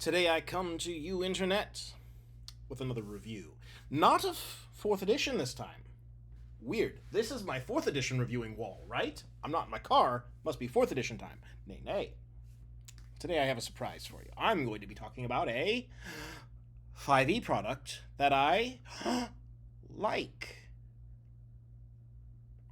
Today I come to you, Internet, with another review. Not of 4th edition this time. Weird. This is my 4th edition reviewing wall, right? I'm not in my car. Must be 4th edition time. Nay, nay. Today I have a surprise for you. I'm going to be talking about a 5e product that I like.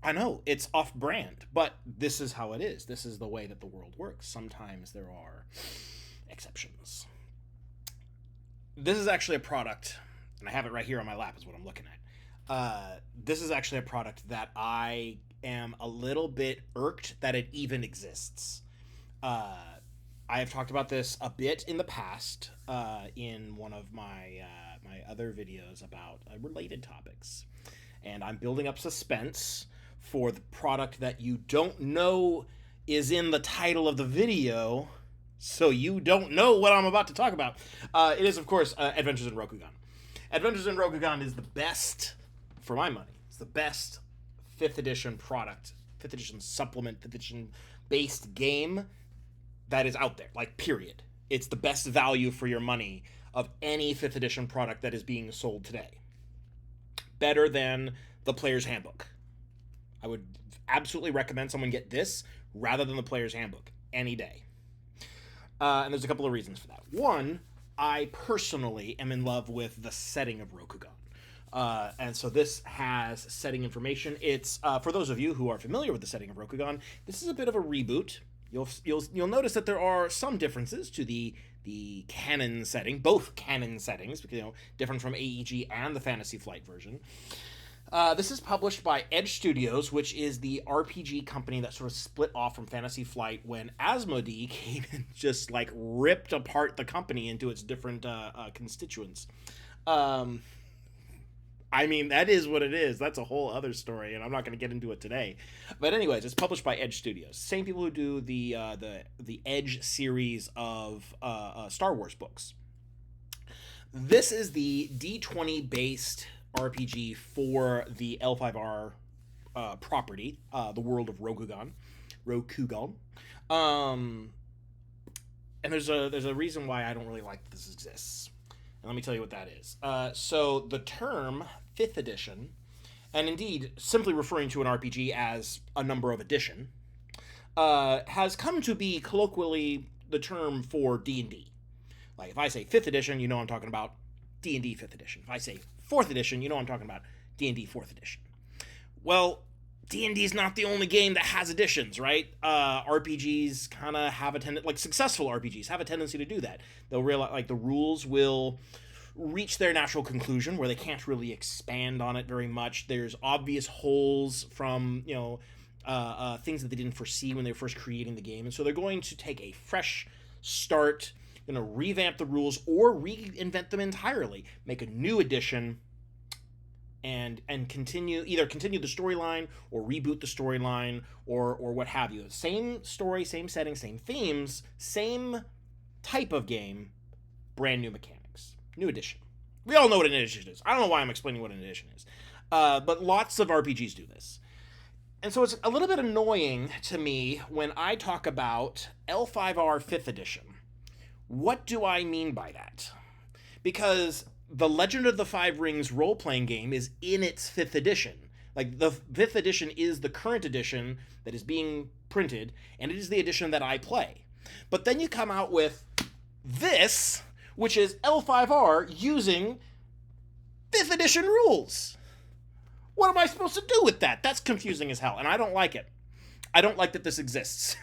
I know, it's off-brand, but this is how it is. This is the way that the world works. Sometimes there are exceptions. This is actually a product, and I have it right here on my lap is what I'm looking at. This is actually a product that I am a little bit irked that it even exists. I have talked about this a bit in the past in one of my other videos about related topics. And I'm building up suspense for the product that you don't know is in the title of the video, so you don't know what I'm about to talk about. It is, of course, Adventures in Rokugan. Adventures in Rokugan is the best, for my money, it's the best 5th edition product, 5th edition supplement, 5th edition based game that is out there, like, period. It's the best value for your money of any 5th edition product that is being sold today. Better than the Player's Handbook. I would absolutely recommend someone get this rather than the Player's Handbook any day. And there's a couple of reasons for that. One, I personally am in love with the setting of Rokugan. And so this has setting information. It's for those of you who are familiar with the setting of Rokugan, this is a bit of a reboot. You'll notice that there are some differences to the canon setting, both canon settings, because different from AEG and the Fantasy Flight version. This is published by Edge Studios, which is the RPG company that sort of split off from Fantasy Flight when Asmodee came and just like ripped apart the company into its different constituents. I mean, that is what it is. That's a whole other story, and I'm not going to get into it today. But anyways, it's published by Edge Studios. Same people who do the Edge series of Star Wars books. This is the D20 based RPG for the L5R property, the world of Rokugan. And there's a reason why I don't really like that this exists. And let me tell you what that is. So the term 5th edition, and indeed simply referring to an RPG as a number of edition, has come to be colloquially the term for D&D. Like if I say 5th edition, you know I'm talking about D&D 5th edition. If I say 4th edition, you know I'm talking about D&D 4th edition. Well, D&D is not the only game that has editions, right? RPGs kind of have a tendency, like successful RPGs have a tendency to do that. They'll realize, like, the rules will reach their natural conclusion where they can't really expand on it very much. There's obvious holes from, things that they didn't foresee when they were first creating the game. And so they're going to take a fresh start, revamp the rules or reinvent them entirely, make a new edition, and continue the storyline or reboot the storyline or what have you. Same story, same setting, same themes, same type of game, brand new mechanics, new edition. We all know what an edition is. I don't know why I'm explaining what an edition is, but lots of RPGs do this. And so it's a little bit annoying to me when I talk about L5R 5th edition. What do I mean by that? Because the Legend of the Five Rings role-playing game is in its 5th edition. Like, the 5th edition is the current edition that is being printed, and it is the edition that I play. But then you come out with this, which is L5R using 5th edition rules. What am I supposed to do with that? That's confusing as hell, and I don't like it. I don't like that this exists.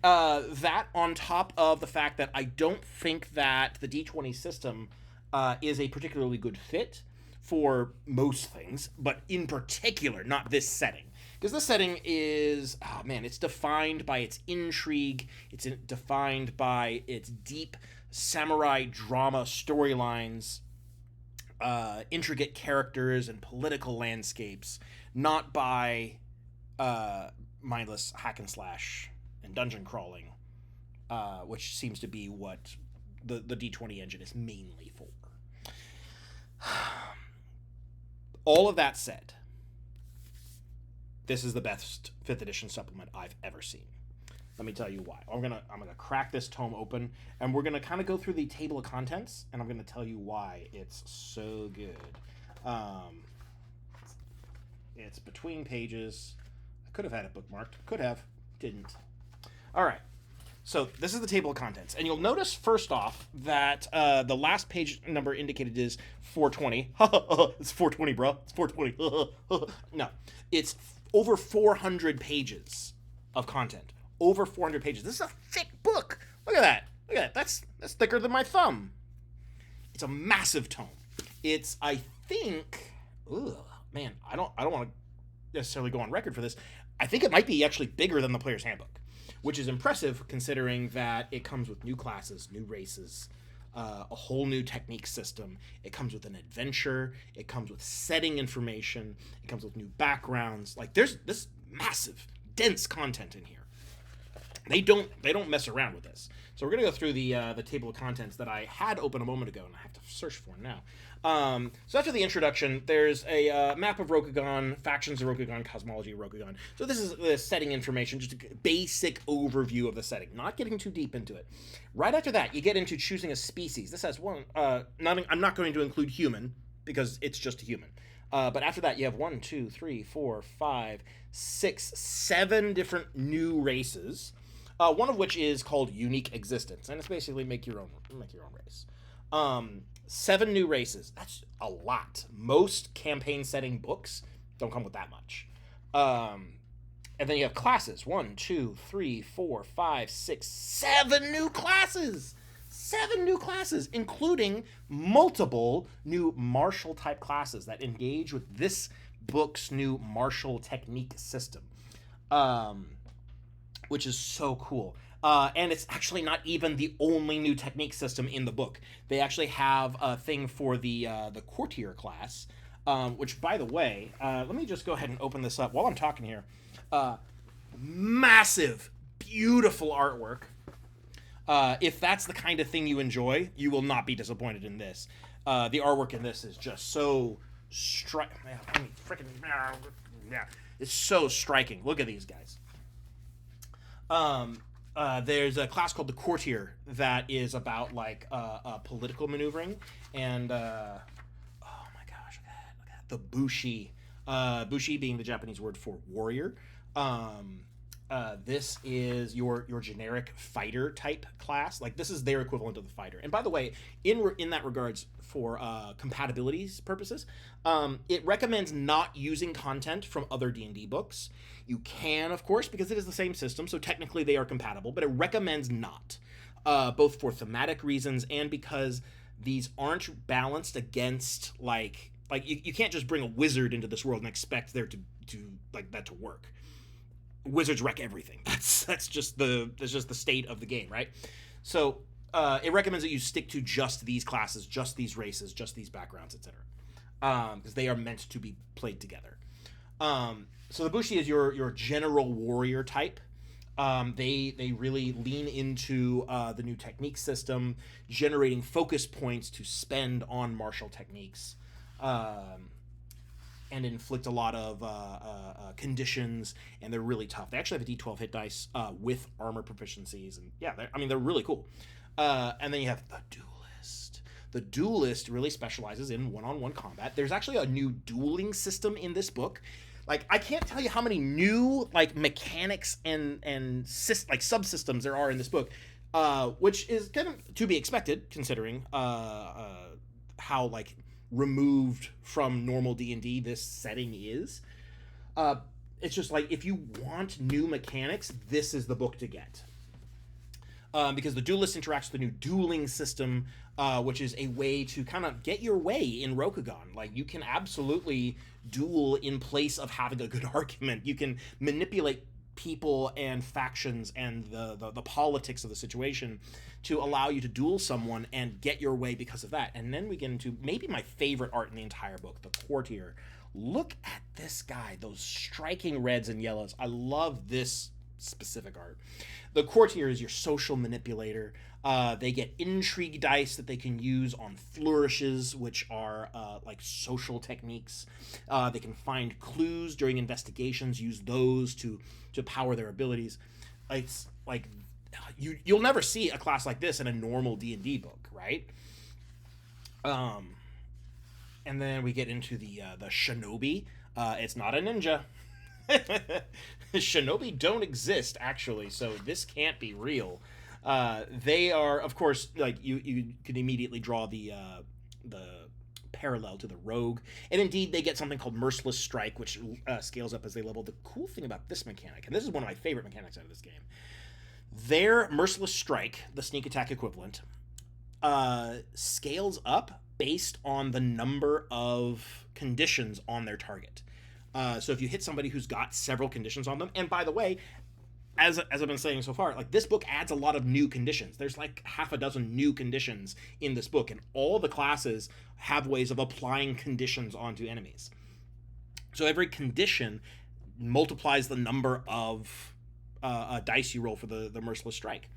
That on top of the fact that I don't think that the D20 system is a particularly good fit for most things, but in particular, not this setting. Because this setting is, it's defined by its intrigue, it's defined by its deep samurai drama storylines, intricate characters and political landscapes, not by mindless hack and slash and dungeon crawling, which seems to be what the D20 engine is mainly for. All of that said, this is the best 5th edition supplement I've ever seen. Let me tell you why. I'm gonna crack this tome open, and we're gonna kind of go through the table of contents, and I'm gonna tell you why it's so good. It's between pages. I could have had it bookmarked. Could have. Didn't. All right. So this is the table of contents, and you'll notice first off that the last page number indicated is 420. It's 420, bro. It's 420. No, it's over 400 pages of content. Over 400 pages. This is a thick book. Look at that. Look at that. That's thicker than my thumb. It's a massive tome. It's, I think, man, I don't want to necessarily go on record for this. I think it might be actually bigger than the Player's Handbook, which is impressive considering that it comes with new classes, new races, a whole new technique system. It comes with an adventure. It comes with setting information. It comes with new backgrounds. Like, there's this massive, dense content in here. They don't mess around with this. So we're gonna go through the table of contents that I had open a moment ago, and I have to search for it now. So after the introduction, there's a map of Rokugan, factions of Rokugan, cosmology of Rokugan. So this is the setting information, just a basic overview of the setting, not getting too deep into it. Right after that, you get into choosing a species. This has one. I'm not going to include human because it's just a human. But after that, you have 1, 2, 3, 4, 5, 6, 7 different new races. One of which is called Unique Existence, and it's basically make your own race. 7 new races. That's a lot. Most campaign setting books don't come with that much. And then you have classes. 1, 2, 3, 4, 5, 6, 7 new classes. 7 new classes, including multiple new martial type classes that engage with this book's new martial technique system. Which is so cool. And it's actually not even the only new technique system in the book. They actually have a thing for the courtier class, which, by the way, let me just go ahead and open this up while I'm talking here. Massive, beautiful artwork. If that's the kind of thing you enjoy, you will not be disappointed in this. The artwork in this is just so it's so striking. Look at these guys. There's a class called the Courtier that is about like political maneuvering, and oh my gosh, look at that. The Bushi, Bushi being the Japanese word for warrior. This is your generic fighter type class. Like, this is their equivalent of the fighter. And by the way, in that regards, for compatibilities purposes, it recommends not using content from other D&D books. You can, of course, because it is the same system, so technically they are compatible, but it recommends not, both for thematic reasons and because these aren't balanced against like you can't just bring a wizard into this world and expect there to like that to work. Wizards wreck everything. That's just the state of the game, right? So it recommends that you stick to just these classes, just these races, just these backgrounds, etc. Because they are meant to be played together. So the Bushi is your general warrior type. They really lean into the new technique system, generating focus points to spend on martial techniques. And inflict a lot of conditions, and they're really tough. They actually have a D12 hit dice with armor proficiencies, and yeah, they're really cool. And then you have the Duelist. The Duelist really specializes in one-on-one combat. There's actually a new dueling system in this book. Like, I can't tell you how many new like mechanics and subsystems there are in this book, which is kind of to be expected considering how like removed from normal D&D this setting is. It's just like, if you want new mechanics, this is the book to get. Because the Duelist interacts with the new dueling system, which is a way to kind of get your way in Rokugan. Like, you can absolutely duel in place of having a good argument. You can manipulate people and factions and the politics of the situation to allow you to duel someone and get your way because of that. And then we get into maybe my favorite art in the entire book, the Courtier. Look at this guy, those striking reds and yellows. I love this specific art. The Courtier is your social manipulator. They get intrigue dice that they can use on flourishes, which are like social techniques. They can find clues during investigations, use those to power their abilities. It's like you'll never see a class like this in a normal D&D book, right? Um, and then we get into the shinobi. It's not a ninja. Shinobi don't exist actually, so this can't be real. They are, of course, like you can immediately draw the parallel to the rogue, and indeed they get something called merciless strike, which scales up as they level. The cool thing about this mechanic, and this is one of my favorite mechanics out of this game, their merciless strike, the sneak attack equivalent, scales up based on the number of conditions on their target. So if you hit somebody who's got several conditions on them, and by the way, as I've been saying so far, like this book adds a lot of new conditions. There's like half a dozen new conditions in this book, and all the classes have ways of applying conditions onto enemies. So every condition multiplies the number of dice you roll for the merciless strike.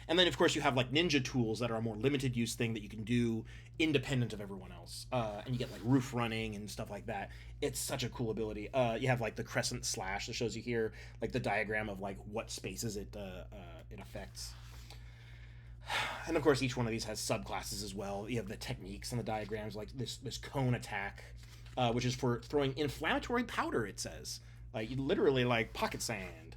And then, of course, you have like ninja tools that are a more limited use thing that you can do independent of everyone else. And you get like roof running and stuff like that. It's such a cool ability. You have like the crescent slash that shows you here, like the diagram of like what spaces it affects. And of course, each one of these has subclasses as well. You have the techniques and the diagrams, like this cone attack, which is for throwing inflammatory powder. It says like literally like pocket sand.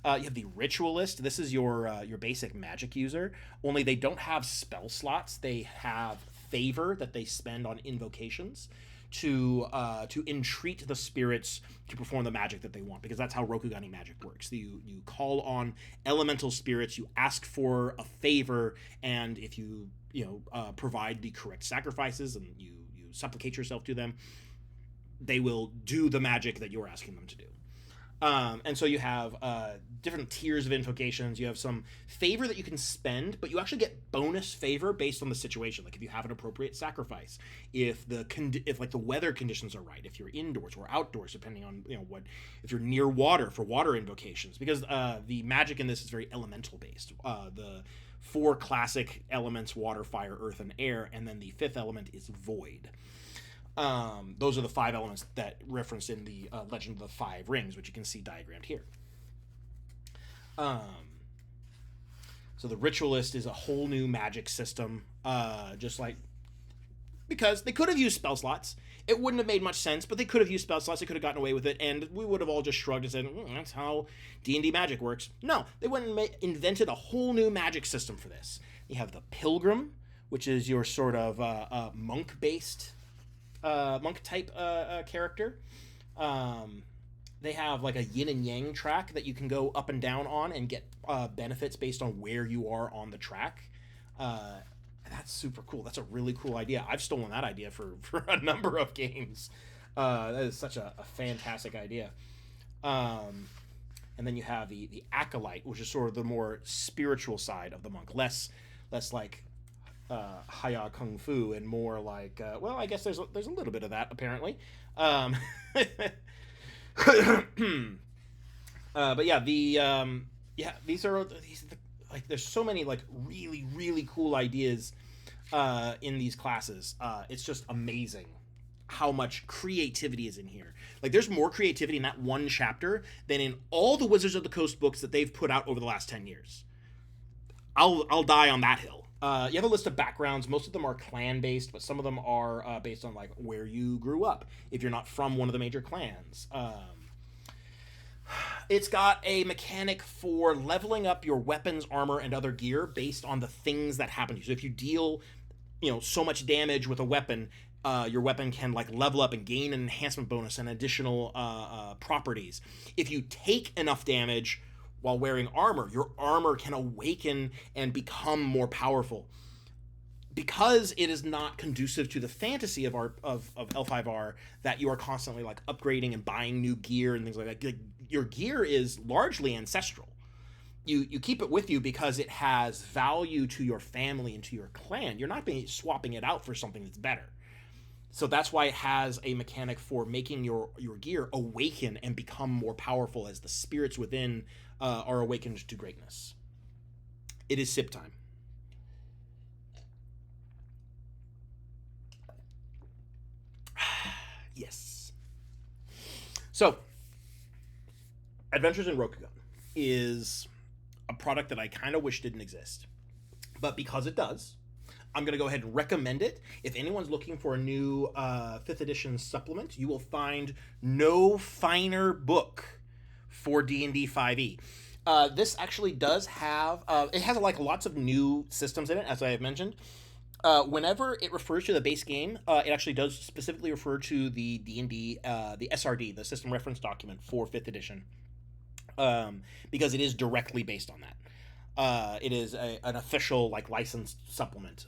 You have the ritualist. This is your basic magic user. Only they don't have spell slots. They have favor that they spend on invocations to entreat the spirits to perform the magic that they want, because that's how Rokugani magic works. You call on elemental spirits. You ask for a favor, and if you provide the correct sacrifices and you supplicate yourself to them, they will do the magic that you're asking them to do. And so you have different tiers of invocations. You have some favor that you can spend, but you actually get bonus favor based on the situation. Like if you have an appropriate sacrifice, if like the weather conditions are right, if you're indoors or outdoors, depending on if you're near water for water invocations, because the magic in this is very elemental based. The 4 classic elements: water, fire, earth, and air, and then the 5th element is void. Those are the 5 elements that referenced in the Legend of the 5 Rings, which you can see diagrammed here. So the Ritualist is a whole new magic system, just like, because they could have used spell slots. It wouldn't have made much sense, but they could have used spell slots. They could have gotten away with it, and we would have all just shrugged and said, that's how D&D magic works. No, they went and invented a whole new magic system for this. You have the Pilgrim, which is your sort of monk-based monk type character. They have like a yin and yang track that you can go up and down on and get benefits based on where you are on the track. That's super cool. That's a really cool idea. I've stolen that idea for a number of games. That is such a fantastic idea. And then you have the acolyte, which is sort of the more spiritual side of the monk, less like Haya Kung Fu, and more like well, I guess there's a little bit of that apparently. But yeah, these like there's so many like really really cool ideas in these classes. It's just amazing how much creativity is in here. Like there's more creativity in that one chapter than in all the Wizards of the Coast books that they've put out over the last 10 years. I'll die on that hill. You have a list of backgrounds. Most of them are clan based, but some of them are based on like where you grew up, if you're not from one of the major clans. It's got a mechanic for leveling up your weapons, armor, and other gear based on the things that happen to you. So if you deal so much damage with a weapon, your weapon can like level up and gain an enhancement bonus and additional properties. If you take enough damage while wearing armor, your armor can awaken and become more powerful. Because it is not conducive to the fantasy of L5R, that you are constantly like upgrading and buying new gear and things like that. Like, your gear is largely ancestral. You keep it with you because it has value to your family and to your clan. You're not swapping it out for something that's better. So that's why it has a mechanic for making your gear awaken and become more powerful as the spirits within are awakened to greatness. It is sip time. Yes. So, Adventures in Rokugan is a product that I kind of wish didn't exist. But because it does, I'm going to go ahead and recommend it. If anyone's looking for a new 5th edition supplement, you will find no finer book for D&D 5e. This actually does have, it has like lots of new systems in it, as I have mentioned. Whenever it refers to the base game, it actually does specifically refer to the D&D, the SRD, the System Reference Document for 5th edition, because it is directly based on that. It is an official like licensed supplement.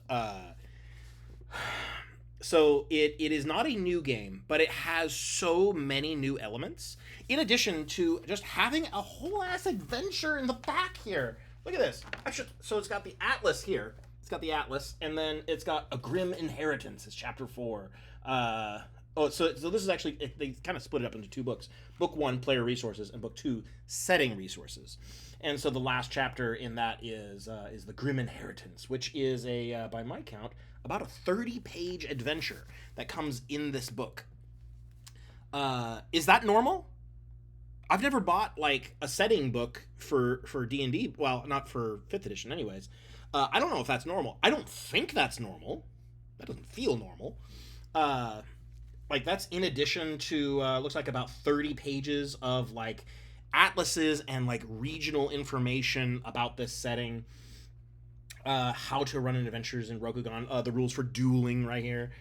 So it is not a new game, but it has so many new elements. In addition to just having a whole ass adventure in the back here. Look at this. So it's got the Atlas here. It's got the Atlas, and then it's got A Grim Inheritance. It's chapter 4. So this is actually, they kind of split it up into 2 books. Book 1, Player Resources, and Book 2, Setting Resources. And so the last chapter in that is The Grim Inheritance, which is by my count, about a 30-page adventure that comes in this book. Is that normal? I've never bought like a setting book for D&D. Well, not for 5th edition, anyways. I don't know if that's normal. I don't think that's normal. That doesn't feel normal. Like that's in addition to looks like about 30 pages of like atlases and like regional information about this setting, how to run adventures in Rokugan, the rules for dueling right here.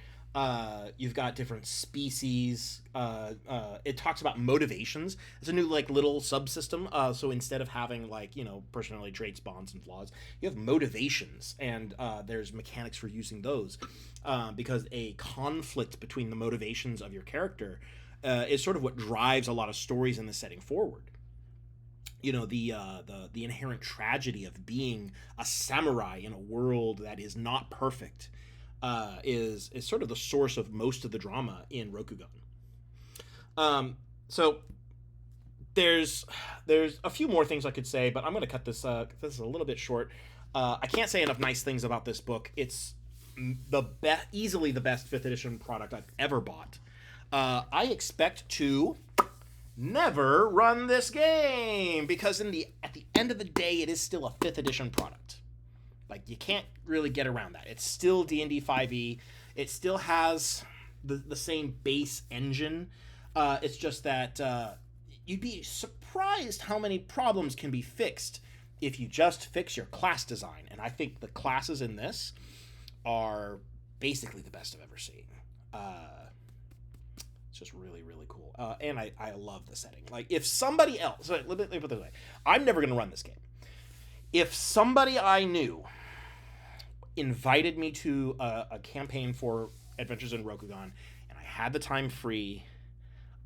You've got different species. It talks about motivations. It's a new like little subsystem. So instead of having like, personality traits, bonds, and flaws, you have motivations, and there's mechanics for using those, because a conflict between the motivations of your character is sort of what drives a lot of stories in the setting forward. The inherent tragedy of being a samurai in a world that is not perfect is sort of the source of most of the drama in Rokugan. So there's a few more things I could say, but I'm going to cut this a little bit short. I can't say enough nice things about this book. It's easily the best 5th edition product I've ever bought. I expect to never run this game, because at the end of the day, it is still a 5th edition product. Like, you can't really get around that. It's still D&D 5e. It still has the same base engine. It's just that you'd be surprised how many problems can be fixed if you just fix your class design. And I think the classes in this are basically the best I've ever seen. It's just really, really cool. And I love the setting. Like, if somebody else... Let me put it this way. I'm never going to run this game. If somebody I knew invited me to a campaign for Adventures in Rokugan, and I had the time free,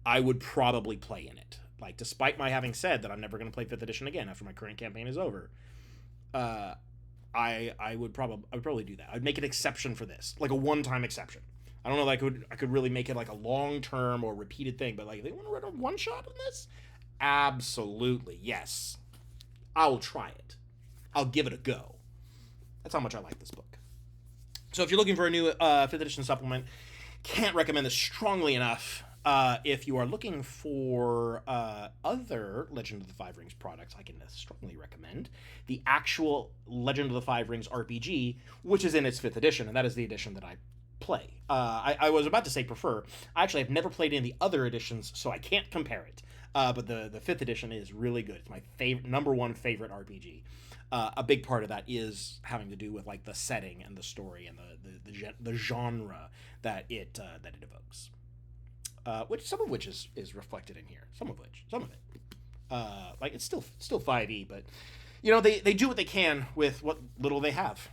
I would probably play in it. Like, despite my having said that I'm never going to play 5th edition again after my current campaign is over, I would probably do that. I'd make an exception for this, like a one-time exception. I don't know if I could really make it like a long-term or repeated thing, but like, they want to run a one-shot on this? Absolutely, yes. I'll try it. I'll give it a go. That's how much I like this book. So if you're looking for a new 5th edition supplement, can't recommend this strongly enough. If you are looking for other Legend of the Five Rings products, I can strongly recommend the actual Legend of the Five Rings RPG, which is in its 5th edition, and that is the edition that I play. I was about to say prefer. I actually have never played any of the other editions, so I can't compare it. But the 5th edition is really good. It's my number one favorite RPG. A big part of that is having to do with like the setting and the story and the genre that it evokes. Some of which is reflected in here. Some of it. Like, it's still 5e, but they do what they can with what little they have.